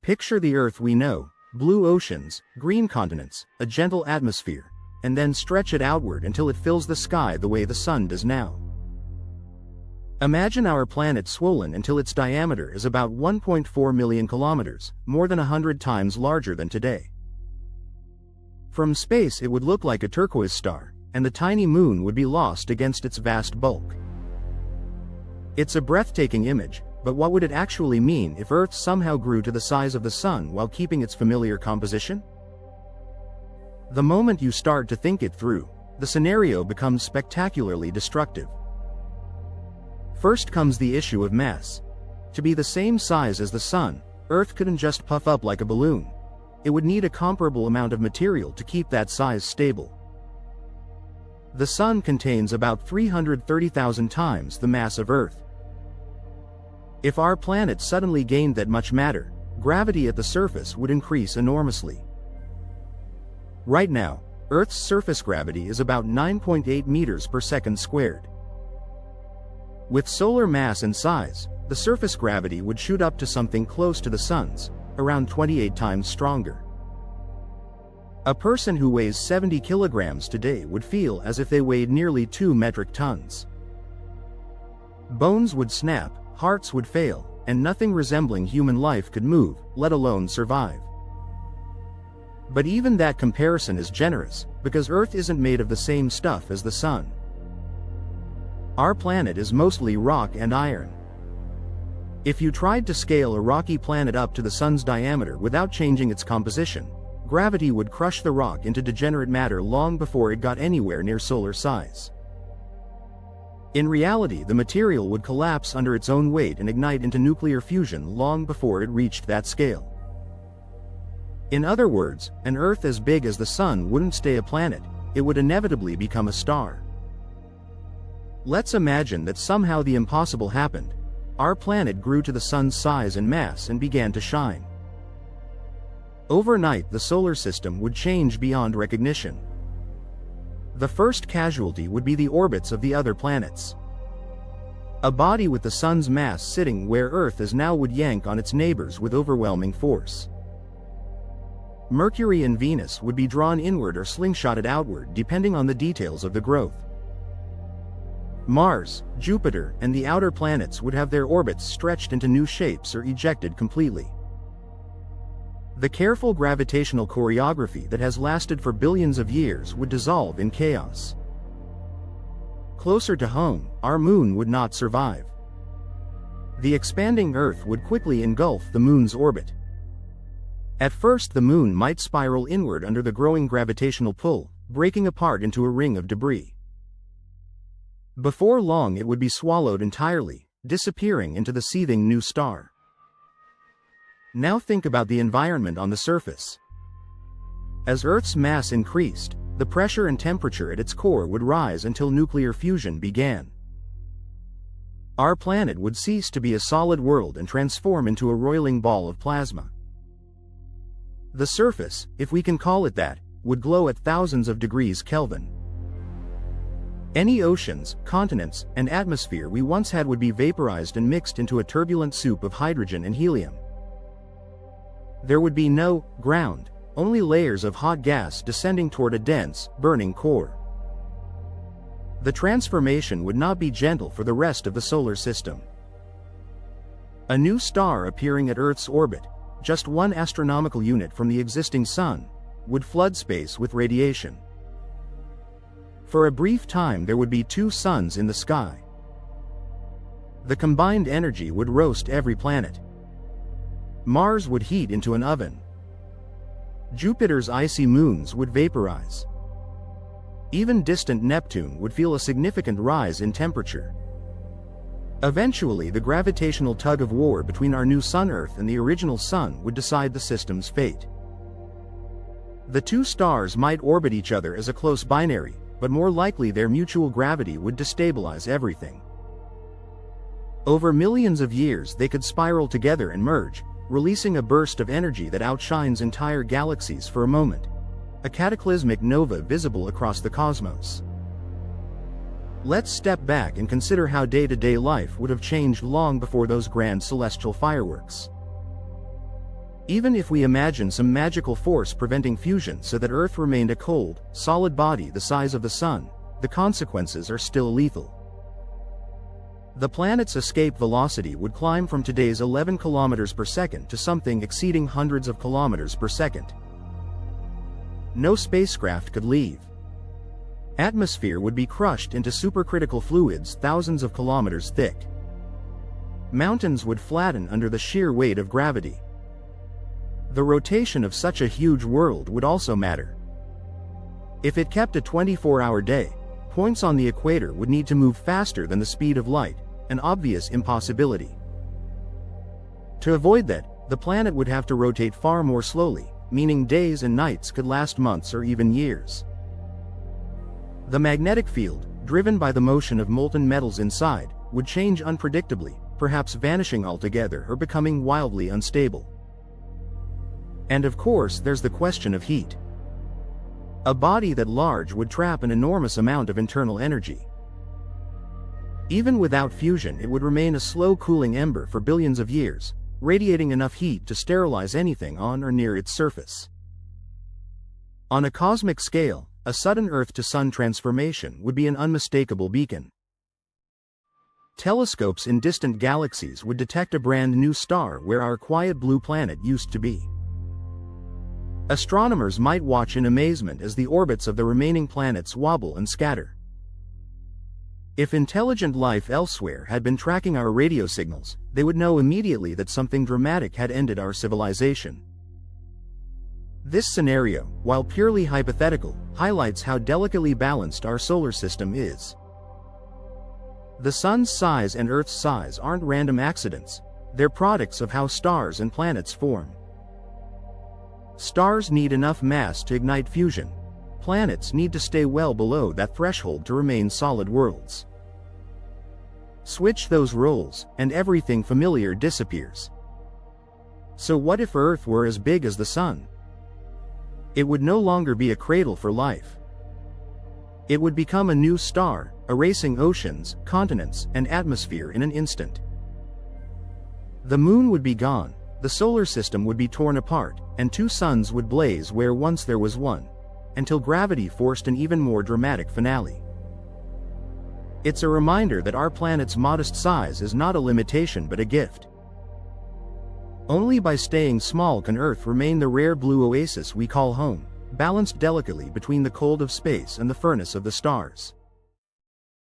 Picture the Earth we know, blue oceans, green continents, a gentle atmosphere, and then stretch it outward until it fills the sky the way the sun does now. Imagine our planet swollen until its diameter is about 1.4 million kilometers, more than 100 times larger than today. From space it would look like a turquoise star, and the tiny moon would be lost against its vast bulk. It's a breathtaking image, but what would it actually mean if Earth somehow grew to the size of the sun while keeping its familiar composition? The moment you start to think it through, the scenario becomes spectacularly destructive. First comes the issue of mass. To be the same size as the sun, Earth couldn't just puff up like a balloon. It would need a comparable amount of material to keep that size stable. The sun contains about 330,000 times the mass of Earth. If our planet suddenly gained that much matter, gravity at the surface would increase enormously. Right now, Earth's surface gravity is about 9.8 meters per second squared. With solar mass and size, the surface gravity would shoot up to something close to the sun's, around 28 times stronger. A person who weighs 70 kilograms today would feel as if they weighed nearly 2 metric tons. Bones would snap, hearts would fail, and nothing resembling human life could move, let alone survive. But even that comparison is generous, because Earth isn't made of the same stuff as the sun. Our planet is mostly rock and iron. If you tried to scale a rocky planet up to the sun's diameter without changing its composition, gravity would crush the rock into degenerate matter long before it got anywhere near solar size. In reality, the material would collapse under its own weight and ignite into nuclear fusion long before it reached that scale. In other words, an Earth as big as the sun wouldn't stay a planet, it would inevitably become a star. Let's imagine that somehow the impossible happened. Our planet grew to the sun's size and mass and began to shine. Overnight, the solar system would change beyond recognition. The first casualty would be the orbits of the other planets. A body with the sun's mass sitting where Earth is now would yank on its neighbors with overwhelming force. Mercury and Venus would be drawn inward or slingshotted outward depending on the details of the growth. Mars, Jupiter, and the outer planets would have their orbits stretched into new shapes or ejected completely. The careful gravitational choreography that has lasted for billions of years would dissolve in chaos. Closer to home, our moon would not survive. The expanding Earth would quickly engulf the moon's orbit. At first, the moon might spiral inward under the growing gravitational pull, breaking apart into a ring of debris. Before long, it would be swallowed entirely, disappearing into the seething new star. Now think about the environment on the surface. As Earth's mass increased, the pressure and temperature at its core would rise until nuclear fusion began. Our planet would cease to be a solid world and transform into a roiling ball of plasma. The surface, if we can call it that, would glow at thousands of degrees Kelvin. Any oceans, continents, and atmosphere we once had would be vaporized and mixed into a turbulent soup of hydrogen and helium. There would be no ground, only layers of hot gas descending toward a dense, burning core. The transformation would not be gentle for the rest of the solar system. A new star appearing at Earth's orbit, just one astronomical unit from the existing sun, would flood space with radiation. For a brief time there would be two suns in the sky. The combined energy would roast every planet. Mars would heat into an oven. Jupiter's icy moons would vaporize. Even distant Neptune would feel a significant rise in temperature. Eventually, the gravitational tug-of-war between our new sun Earth and the original sun would decide the system's fate. The two stars might orbit each other as a close binary, but more likely their mutual gravity would destabilize everything. Over millions of years they could spiral together and merge, releasing a burst of energy that outshines entire galaxies for a moment, a cataclysmic nova visible across the cosmos. Let's step back and consider how day-to-day life would have changed long before those grand celestial fireworks. Even if we imagine some magical force preventing fusion so that Earth remained a cold, solid body the size of the Sun, the consequences are still lethal. The planet's escape velocity would climb from today's 11 kilometers per second to something exceeding hundreds of kilometers per second. No spacecraft could leave. Atmosphere would be crushed into supercritical fluids thousands of kilometers thick. Mountains would flatten under the sheer weight of gravity. The rotation of such a huge world would also matter. If it kept a 24-hour day, points on the equator would need to move faster than the speed of light, an obvious impossibility. To avoid that, the planet would have to rotate far more slowly, meaning days and nights could last months or even years. The magnetic field, driven by the motion of molten metals inside, would change unpredictably, perhaps vanishing altogether or becoming wildly unstable. And of course there's the question of heat. A body that large would trap an enormous amount of internal energy. Even without fusion, it would remain a slow cooling ember for billions of years, radiating enough heat to sterilize anything on or near its surface. On a cosmic scale, a sudden Earth-to-Sun transformation would be an unmistakable beacon. Telescopes in distant galaxies would detect a brand new star where our quiet blue planet used to be. Astronomers might watch in amazement as the orbits of the remaining planets wobble and scatter. If intelligent life elsewhere had been tracking our radio signals, they would know immediately that something dramatic had ended our civilization. This scenario, while purely hypothetical, highlights how delicately balanced our solar system is. The Sun's size and Earth's size aren't random accidents, they're products of how stars and planets form. Stars need enough mass to ignite fusion. Planets need to stay well below that threshold to remain solid worlds. Switch those roles, and everything familiar disappears. So what if Earth were as big as the Sun? It would no longer be a cradle for life. It would become a new star, erasing oceans, continents, and atmosphere in an instant. The Moon would be gone, the solar system would be torn apart, and two suns would blaze where once there was one, until gravity forced an even more dramatic finale. It's a reminder that our planet's modest size is not a limitation but a gift. Only by staying small can Earth remain the rare blue oasis we call home, balanced delicately between the cold of space and the furnace of the stars.